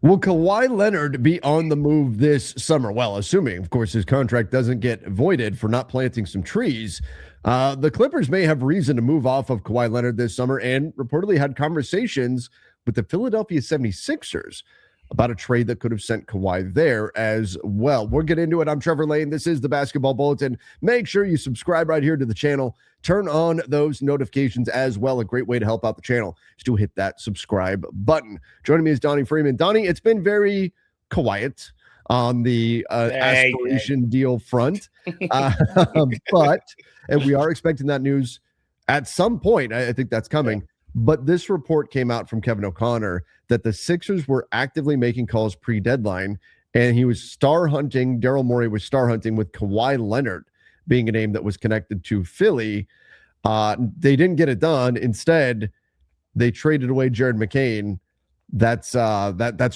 Will Kawhi Leonard be on the move this summer? Well, assuming, of course, his contract doesn't get voided for not planting some trees. The Clippers may have reason to move off of Kawhi Leonard this summer and reportedly had conversations with the Philadelphia 76ers about a trade that could have sent Kawhi there as well. We'll get into it. I'm Trevor Lane. This is the Basketball Bulletin. Make sure you subscribe right here to the channel. Turn on those notifications as well. A great way to help out the channel is to hit that subscribe button. Joining me is Donnie Freeman. Donnie, it's been very quiet on the Aspiration deal front, and we are expecting that news at some point. I think that's coming. Yeah. But this report came out from Kevin O'Connor that the Sixers were actively making calls pre-deadline, and he was star hunting. Daryl Morey was star hunting with Kawhi Leonard being a name that was connected to Philly. They didn't get it done. Instead, they traded away Jared McCain. That's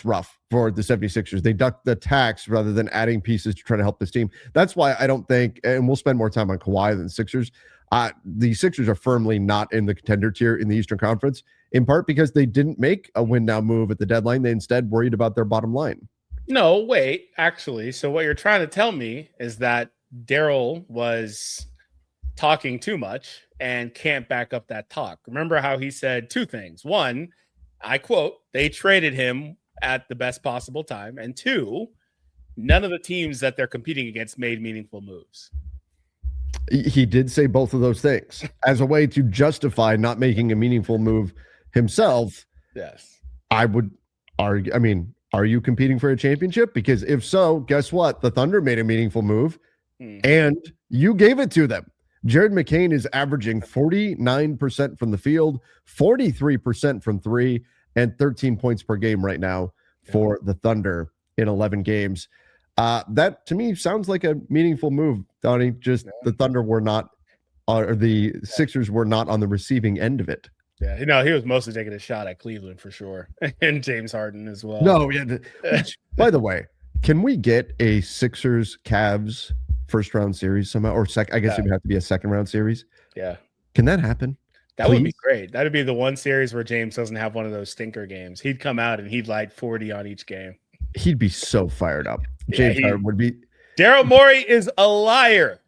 rough for the 76ers. They ducked the tax rather than adding pieces to try to help this team. That's why I don't think, and we'll spend more time on Kawhi than the Sixers. The Sixers are firmly not in the contender tier in the Eastern Conference, in part because they didn't make a win now move at the deadline. They instead worried about their bottom line. No, wait, actually. So what you're trying to tell me is that Daryl was talking too much and can't back up that talk. Remember how he said two things. One, I quote, they traded him at the best possible time. And two, none of the teams that they're competing against made meaningful moves. He did say both of those things as a way to justify not making a meaningful move himself. Yes. I would argue. I mean, are you competing for a championship? Because if so, guess what? The Thunder made a meaningful move and you gave it to them. Jared McCain is averaging 49% from the field, 43% from three, and 13 points per game right now for the Thunder in 11 games. That to me sounds like a meaningful move, Donnie. Just the Thunder were not, or the Sixers were not on the receiving end of it. Yeah, you know, he was mostly taking a shot at Cleveland for sure, and James Harden as well. No, yeah. By the way, can we get a Sixers Cavs first round series somehow, or I guess it would have to be a second round series. Yeah, can that happen? That would be great. That'd be the one series where James doesn't have one of those stinker games. He'd come out and he'd light 40 on each game. He'd be so fired up. James Harden would be. Daryl Morey is a liar.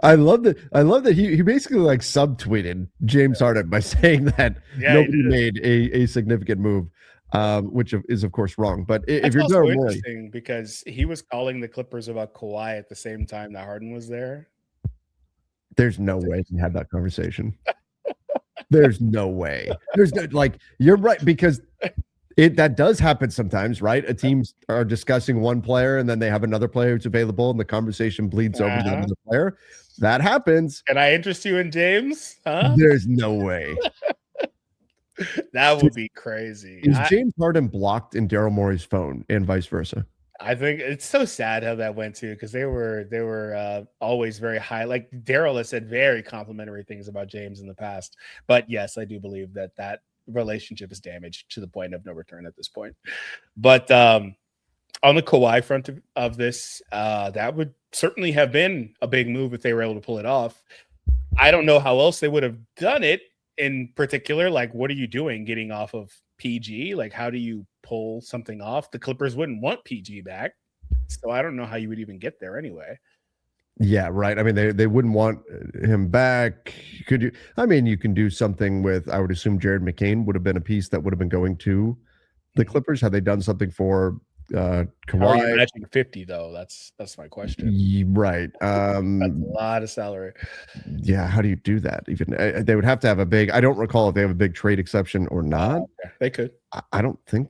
I love that he basically like subtweeted James Harden by saying that nobody made a significant move, which is of course wrong. But if you're Daryl Morey, interesting because he was calling the Clippers about Kawhi at the same time that Harden was there. There's no way he had that conversation. There's no way. There's no, like, you're right, because that does happen sometimes, right? A teams are discussing one player and then they have another player who's available and the conversation bleeds over to another player. That happens. Can I interest you in James? Huh? There's no way. That would be crazy. Is James Harden blocked in Daryl Morey's phone and vice versa? I think it's so sad how that went too, because they were always very high. Like Daryl has said very complimentary things about James in the past, but yes, I do believe that relationship is damaged to the point of no return at this point. But on the Kawhi front of this, that would certainly have been a big move if they were able to pull it off. I don't know how else they would have done it. In particular, like, what are you doing getting off of PG? Like, how do you pull something off? The Clippers wouldn't want PG back, so I don't know how you would even get there anyway. Yeah, right. I mean, they wouldn't want him back. Could you? I mean, you can do something with, I would assume Jared McCain would have been a piece that would have been going to the Clippers. Had they done something for Kawhi? How are you matching 50 though? That's my question. Right. That's a lot of salary. Yeah. How do you do that? Even they would have to have a big. I don't recall if they have a big trade exception or not. Okay. They could. I don't think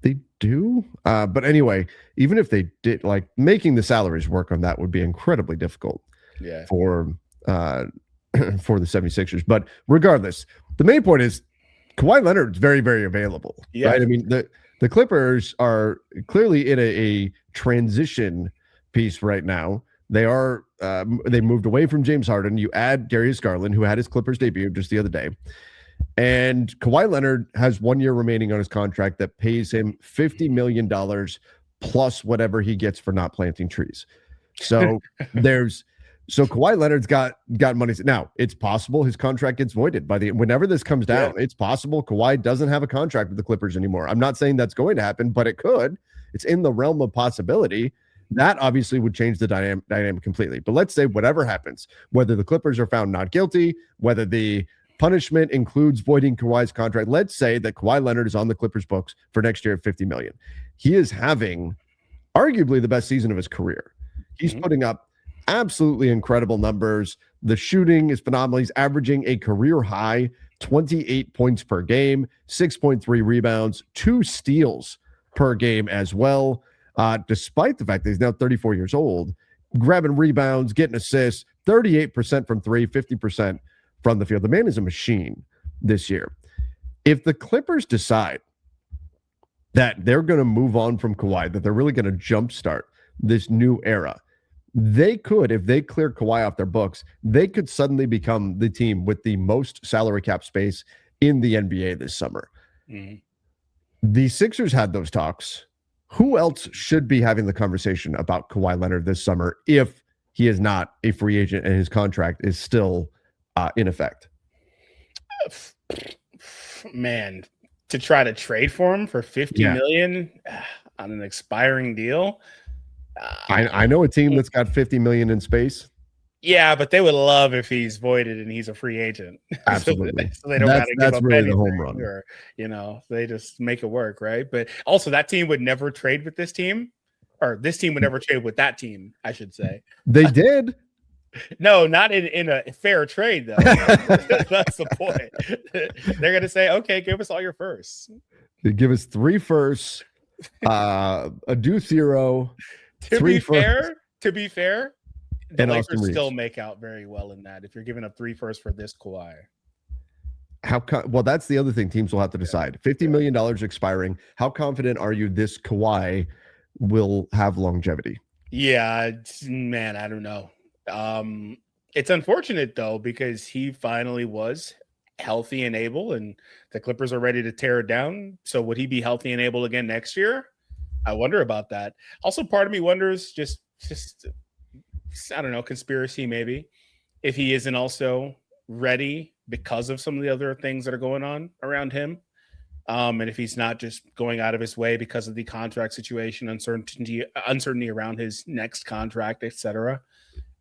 they do. But anyway, even if they did, like, making the salaries work on that would be incredibly difficult. Yeah. For the 76ers. But regardless, the main point is Kawhi Leonard's very, very available. Yeah. Right? I mean, the Clippers are clearly in a transition piece right now. They are they moved away from James Harden. You add Darius Garland, who had his Clippers debut just the other day. And Kawhi Leonard has 1 year remaining on his contract that pays him $50 million plus whatever he gets for not planting trees. So there's So Kawhi Leonard's got money. Now, it's possible his contract gets voided whenever this comes down. Yeah. It's possible Kawhi doesn't have a contract with the Clippers anymore. I'm not saying that's going to happen, but it could. It's in the realm of possibility. That obviously would change the dynamic completely. But let's say whatever happens, whether the Clippers are found not guilty, whether the punishment includes voiding Kawhi's contract, let's say that Kawhi Leonard is on the Clippers books for next year at $50 million. He is having arguably the best season of his career. He's putting up absolutely incredible numbers. The shooting is phenomenal. He's averaging a career high 28 points per game, 6.3 rebounds, 2 steals per game as well. Despite the fact that he's now 34 years old, grabbing rebounds, getting assists, 38% from 3, 50% from the field. The man is a machine this year. If the Clippers decide that they're going to move on from Kawhi, that they're really going to jumpstart this new era, they could, if they clear Kawhi off their books, they could suddenly become the team with the most salary cap space in the NBA this summer. The Sixers had those talks. Who else should be having the conversation about Kawhi Leonard this summer if he is not a free agent and his contract is still in effect? Man, to try to trade for him for $50 million on an expiring deal. I know a team that's got $50 million in space. Yeah, but they would love if he's voided and he's a free agent. Absolutely. So they don't got to give up really anything, the home run. or they just make it work, right? But also, that team would never trade with this team, or this team would never trade with that team, I should say. They did. No, not in a fair trade, though. That's the point. They're going to say, okay, give us all your firsts. They give us 3 firsts, a deuce hero. To be fair, the and Lakers still make out very well in that if you're giving up 3 firsts for this Kawhi. Well, that's the other thing teams will have to decide. $50 million expiring. How confident are you this Kawhi will have longevity? Yeah, man, I don't know. It's unfortunate, though, because he finally was healthy and able, and the Clippers are ready to tear it down. So would he be healthy and able again next year? I wonder about that. Also, part of me wonders, just I don't know, conspiracy maybe, if he isn't also ready because of some of the other things that are going on around him. And if he's not just going out of his way because of the contract situation, uncertainty around his next contract, etc.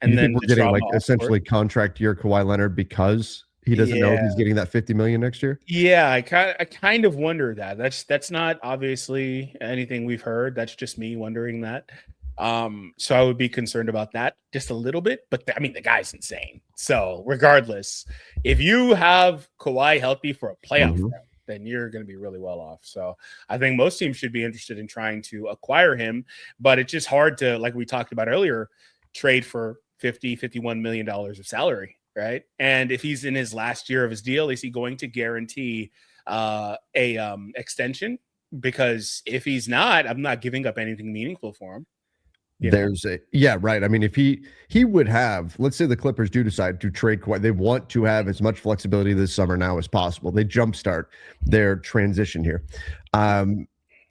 And then we're getting like essentially contract year Kawhi Leonard because he doesn't know if he's getting that $50 million next year. Yeah, I kind of wonder that. That's not obviously anything we've heard. That's just me wondering that. So I would be concerned about that just a little bit. But I mean, the guy's insane. So regardless, if you have Kawhi healthy for a playoff round, then you're going to be really well off. So I think most teams should be interested in trying to acquire him. But it's just hard to, like we talked about earlier, trade for $51 million of salary. Right. And if he's in his last year of his deal, is he going to guarantee a extension? Because if he's not, I'm not giving up anything meaningful for him. Right. I mean, if he would have, let's say the Clippers do decide to trade Kawhi, they want to have as much flexibility this summer now as possible. They jumpstart their transition here.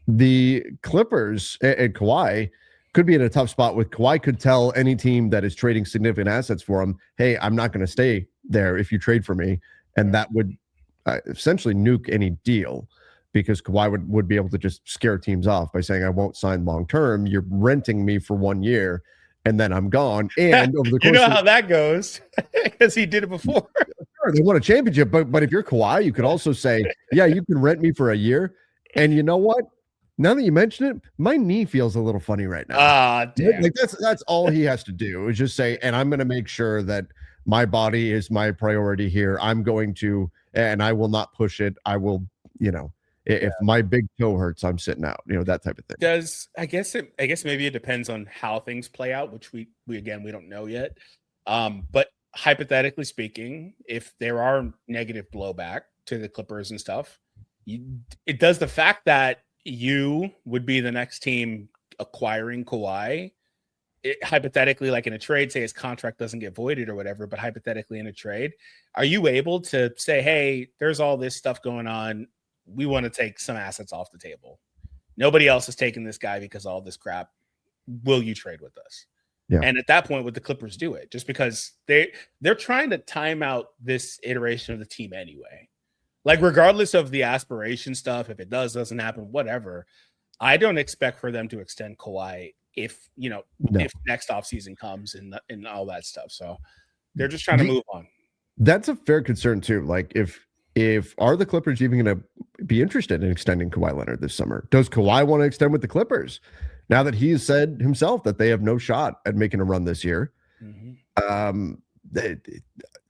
The Clippers and Kawhi could be in a tough spot with Kawhi could tell any team that is trading significant assets for him, hey, I'm not going to stay there if you trade for me. And that would essentially nuke any deal because Kawhi would be able to just scare teams off by saying, I won't sign long-term. You're renting me for 1 year and then I'm gone. And over the course how that goes because he did it before. Sure, they won a championship, but if you're Kawhi, you could also say, yeah, you can rent me for a year. And you know what? Now that you mention it, my knee feels a little funny right now. Damn. Like that's all he has to do is just say, and I'm going to make sure that my body is my priority here. I'm going to, and I will not push it. I will, if my big toe hurts, I'm sitting out, that type of thing. I guess maybe it depends on how things play out, which we don't know yet. But hypothetically speaking, if there are negative blowback to the Clippers and stuff, it does the fact that you would be the next team acquiring Kawhi. Hypothetically, like in a trade, say his contract doesn't get voided or whatever, but hypothetically in a trade, are you able to say, hey, there's all this stuff going on. We want to take some assets off the table. Nobody else is taking this guy because of all this crap. Will you trade with us? Yeah. And at that point, would the Clippers do it? Just because they're trying to time out this iteration of the team anyway. Like, regardless of the aspiration stuff, if it doesn't happen, whatever, I don't expect for them to extend Kawhi if next offseason comes and all that stuff. So they're just trying to move on. That's a fair concern too. Like, if are the Clippers even going to be interested in extending Kawhi Leonard this summer? Does Kawhi want to extend with the Clippers now that he's said himself that they have no shot at making a run this year?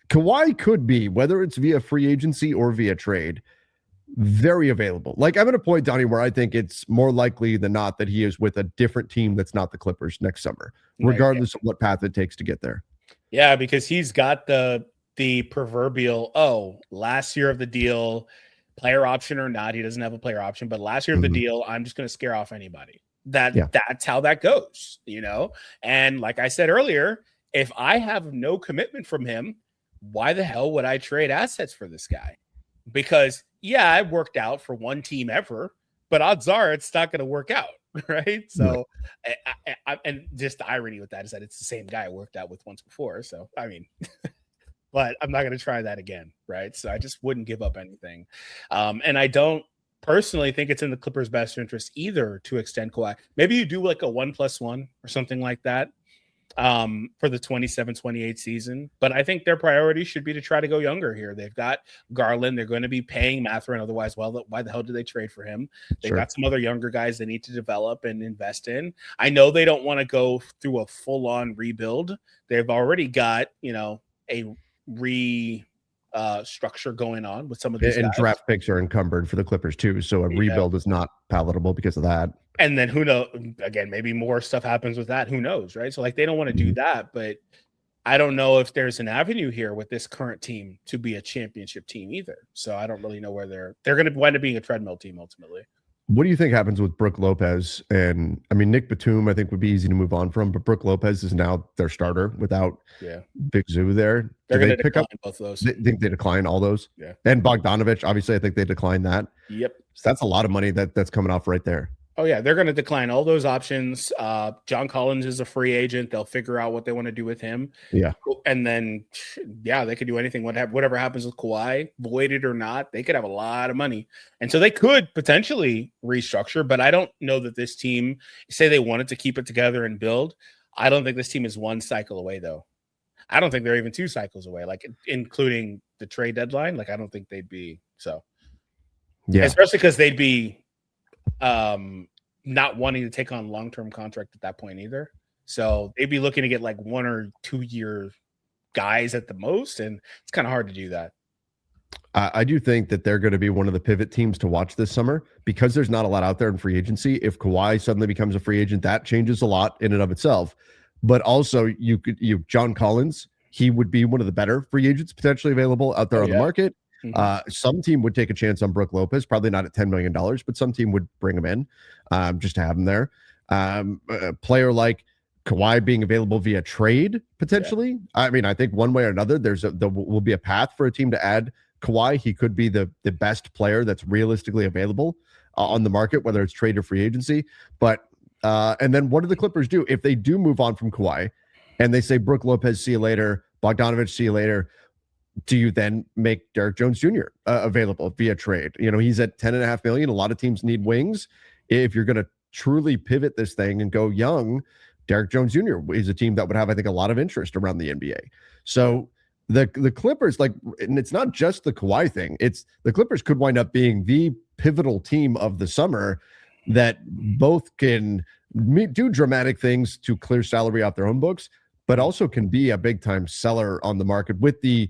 Kawhi could be, whether it's via free agency or via trade, very available. Like, I'm at a point, Donnie, where I think it's more likely than not that he is with a different team that's not the Clippers next summer, regardless of what path it takes to get there. Yeah, because he's got the proverbial, last year of the deal, player option or not, he doesn't have a player option, but last year of the deal, I'm just going to scare off anybody. That's how that goes, And like I said earlier, if I have no commitment from him, why the hell would I trade assets for this guy? Because I worked out for one team ever, but odds are it's not going to work out, right? So, and just the irony with that is that it's the same guy I worked out with once before. So, I mean, but I'm not going to try that again, right? So I just wouldn't give up anything. And I don't personally think it's in the Clippers' best interest either to extend Kawhi. Maybe you do like a 1+1 or something like that for the 27-28 season. But I think their priority should be to try to go younger here. They've got Garland. They're going to be paying Mathurin. Otherwise, why the hell did they trade for him? They've got some other younger guys they need to develop and invest in. I know they don't want to go through a full-on rebuild. They've already got, a structure going on with some of these guys. Draft picks are encumbered for the Clippers too, so a rebuild is not palatable because of that. And then who knows? Again, maybe more stuff happens with that. Who knows, right? So like they don't want to do that, but I don't know if there's an avenue here with this current team to be a championship team either. So I don't really know where they're going to wind up being a treadmill team ultimately. What do you think happens with Brook Lopez? And I mean, Nick Batum, I think would be easy to move on from, but Brook Lopez is now their starter without Big Zoo there. They're going to pick up both of those. They think they decline all those. Yeah. And Bogdanovich, obviously, I think they decline that. Yep. So that's a lot of money that's coming off right there. Oh, yeah. They're going to decline all those options. John Collins is a free agent. They'll figure out what they want to do with him. Yeah. And then, they could do anything. Whatever happens with Kawhi, voided or not, they could have a lot of money. And so they could potentially restructure, but I don't know that this team, say they wanted to keep it together and build. I don't think this team is one cycle away, though. I don't think they're even 2 cycles away, like including the trade deadline. Like, I don't think they'd be so. Yeah. Especially because they'd be not wanting to take on long-term contract at that point either. So they'd be looking to get like 1 or 2 year guys at the most. And it's kind of hard to do that. I do think that they're going to be one of the pivot teams to watch this summer because there's not a lot out there in free agency. If Kawhi suddenly becomes a free agent, that changes a lot in and of itself. But also John Collins, he would be one of the better free agents potentially available out there on the market. Some team would take a chance on Brook Lopez, probably not at $10 million, but some team would bring him in just to have him there. A player like Kawhi being available via trade potentially. Yeah. I mean, I think one way or another, there will be a path for a team to add Kawhi. He could be the best player that's realistically available on the market, whether it's trade or free agency. But and then what do the Clippers do if they do move on from Kawhi and they say Brook Lopez, see you later, Bogdanovich, see you later? Do you then make Derrick Jones Jr. Available via trade? He's at $10.5 million. A lot of teams need wings. If you're going to truly pivot this thing and go young, Derrick Jones Jr. is a team that would have, I think, a lot of interest around the NBA. So the Clippers, and it's not just the Kawhi thing. It's the Clippers could wind up being the pivotal team of the summer that both can do dramatic things to clear salary off their own books, but also can be a big time seller on the market with the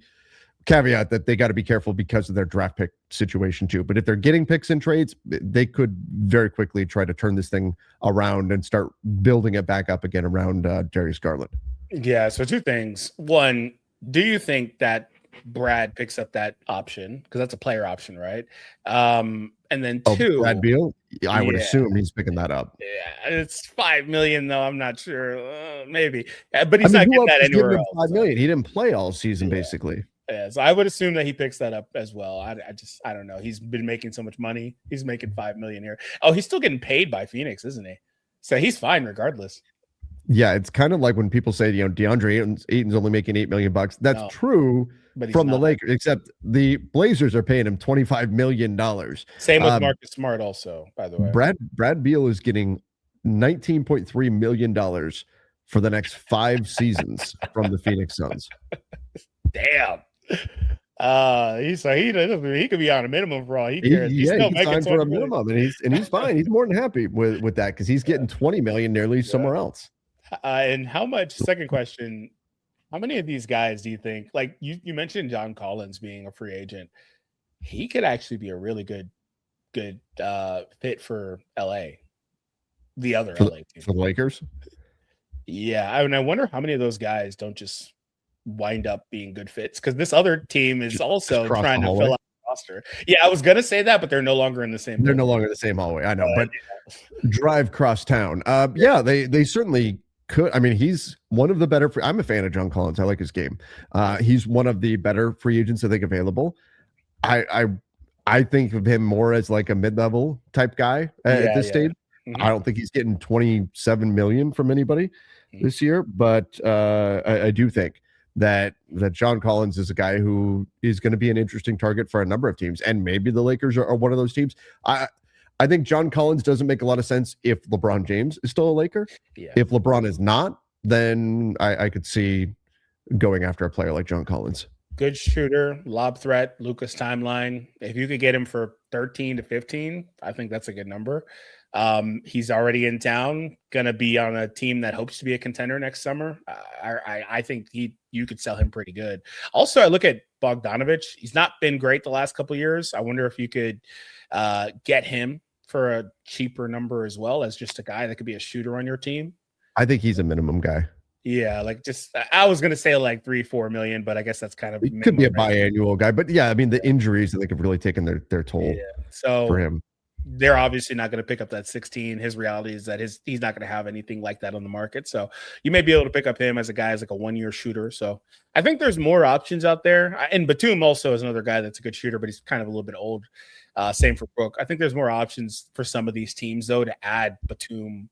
caveat that they got to be careful because of their draft pick situation too. But if they're getting picks in trades, they could very quickly try to turn this thing around and start building it back up again around Darius Garland. Yeah. So 2 things. One, do you think that Brad picks up that option? Because that's a player option, right? And then 2, Brad Beal, I would assume he's picking that up. Yeah, it's $5 million though. I'm not sure, maybe, but he's not getting that anywhere else. $5 million. He didn't play all season, basically. Yeah, so I would assume that he picks that up as well. I don't know. He's been making so much money. He's making $5 million here. Oh, he's still getting paid by Phoenix, isn't he? So he's fine regardless. Yeah, it's kind of like when people say, DeAndre Ayton's only making $8 million. That's No, true but he's from the not. Lakers, except the Blazers are paying him $25 million. Same with Marcus Smart, also, by the way. Brad Beal is getting $19.3 million for the next 5 seasons from the Phoenix Suns. Damn. He could be on a minimum for all he cares. He can sign for a minimum, and he's fine. He's more than happy with that because he's getting $20 million nearly somewhere else. And how much? Second question: how many of these guys do you think? Like you mentioned, John Collins being a free agent, he could actually be a really good fit for LA. The other LA team for the Lakers. Yeah, I wonder how many of those guys don't just wind up being good fits, because this other team is also trying to fill out the roster. Yeah, I was gonna say that, but they're no longer in the same. They're no longer in the same hallway. I know, but drive cross town. They certainly could. I mean, he's one of the better. I'm a fan of John Collins. I like his game. He's one of the better free agents I think available. I think of him more as like a mid-level type guy at this stage. Mm-hmm. I don't think he's getting $27 million from anybody this year, but I do think that John Collins is a guy who is going to be an interesting target for a number of teams, and maybe the Lakers are one of those teams. I think John Collins doesn't make a lot of sense if LeBron James is still a Laker. Yeah. If LeBron is not, then I could see going after a player like John Collins. Good shooter, lob threat, Lucas timeline. If you could get him for 13 to 15, I think that's a good number. He's already in town, gonna be on a team that hopes to be a contender next summer. I think you could sell him pretty good. Also, I look at Bogdanovich. He's not been great the last couple of years. I wonder if you could get him for a cheaper number as well, as just a guy that could be a shooter on your team. I think he's a minimum guy. Yeah, like just I was gonna say like 3-4 million, but I guess that's kind of it could be a biannual guy. But yeah, I mean the injuries I think have really taken their toll for him. They're obviously not going to pick up that 16. His reality is that he's not going to have anything like that on the market. So you may be able to pick up him as a guy as like a 1-year shooter. So I think there's more options out there. And Batum also is another guy that's a good shooter, but he's kind of a little bit old. Same for Brook. I think there's more options for some of these teams though to add Batum,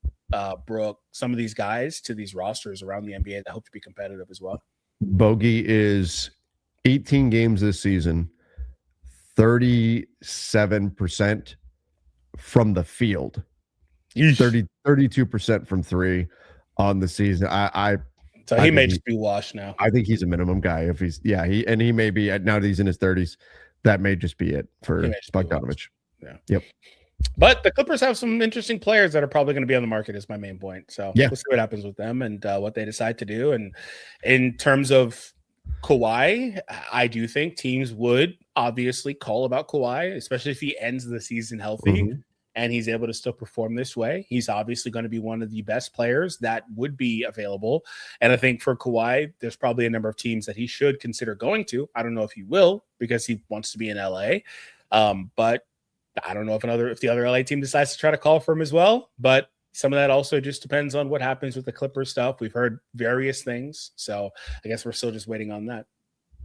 Brook, some of these guys to these rosters around the NBA that hope to be competitive as well. Bogey is 18 games this season, 37% from the field, 32% from 3 on the season. So he may just be washed now. I think he's a minimum guy. If he may be now that he's in his 30s. That may just be it for Bogdanovich. Yeah. Yep. But the Clippers have some interesting players that are probably going to be on the market is my main point. So we'll see what happens with them and what they decide to do. And in terms of Kawhi, I do think teams would obviously call about Kawhi, especially if he ends the season healthy and he's able to still perform this way. He's obviously going to be one of the best players that would be available. And I think for Kawhi, there's probably a number of teams that he should consider going to. I don't know if he will because he wants to be in LA. But I don't know if the other LA team decides to try to call for him as well. But some of that also just depends on what happens with the Clippers stuff. We've heard various things. So I guess we're still just waiting on that.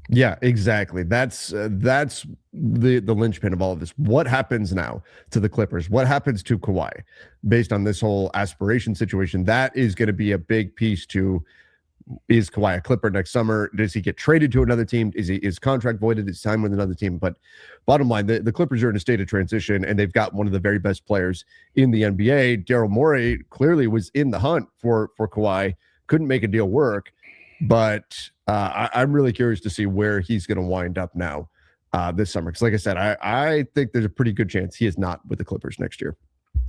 Yeah, exactly. That's the linchpin of all of this. What happens now to the Clippers? What happens to Kawhi based on this whole aspiration situation? That is going to be a big piece to, is Kawhi a Clipper next summer? Does he get traded to another team? Is contract voided? Is time with another team? But bottom line, the Clippers are in a state of transition, and they've got one of the very best players in the NBA. Daryl Morey clearly was in the hunt for Kawhi, couldn't make a deal work. But I'm really curious to see where he's going to wind up now this summer. Because like I said, I think there's a pretty good chance he is not with the Clippers next year.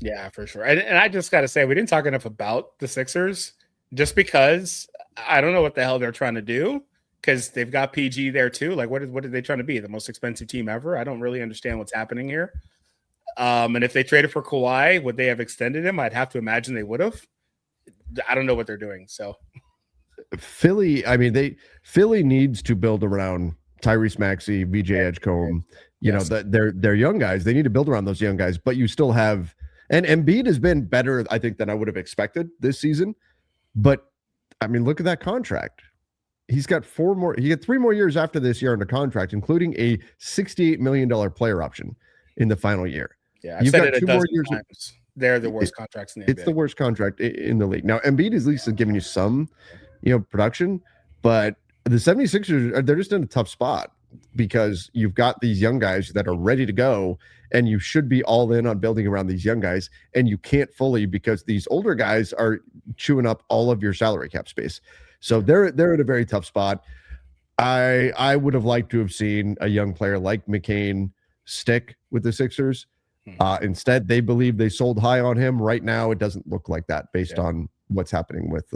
Yeah, for sure. And I just got to say, we didn't talk enough about the Sixers just because I don't know what the hell they're trying to do, because they've got PG there too. Like, what are they trying to be? The most expensive team ever? I don't really understand what's happening here. And if they traded for Kawhi, would they have extended him? I'd have to imagine they would have. I don't know what they're doing. So Philly needs to build around Tyrese Maxey, VJ Edgecombe. You know, they're young guys. They need to build around those young guys, but you still have, and Embiid has been better, I think, than I would have expected this season. But I mean, look at that contract. He's got 3 more years after this year under contract, including a $68 million player option in the final year. Yeah, I've said it a dozen times. They're the worst contracts in the NBA. It's the worst contract in the league. Now, Embiid is at least giving you some, production, but the 76ers, they're just in a tough spot because you've got these young guys that are ready to go, and you should be all in on building around these young guys, and you can't fully because these older guys are chewing up all of your salary cap space. So they're in a very tough spot. I would have liked to have seen a young player like McCain stick with the Sixers. Instead, they believe they sold high on him. Right now, it doesn't look like that based on what's happening with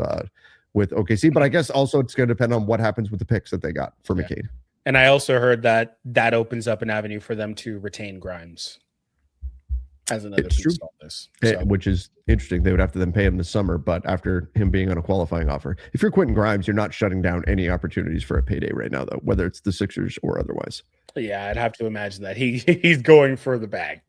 OKC. But I guess also it's going to depend on what happens with the picks that they got for McCain. And I also heard that opens up an avenue for them to retain Grimes as another piece of this. Which is interesting. They would have to then pay him this summer, but after him being on a qualifying offer. If you're Quentin Grimes, you're not shutting down any opportunities for a payday right now, though, whether it's the Sixers or otherwise. Yeah, I'd have to imagine that he's going for the bag.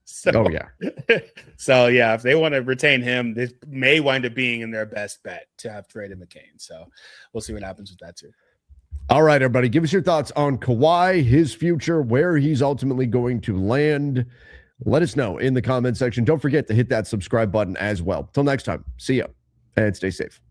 So if they want to retain him, this may wind up being in their best bet to have traded McCain. So we'll see what happens with that too. All right, everybody, give us your thoughts on Kawhi, his future, where he's ultimately going to land. Let us know in the comment section. Don't forget to hit that subscribe button as well. Till next time, see ya and stay safe.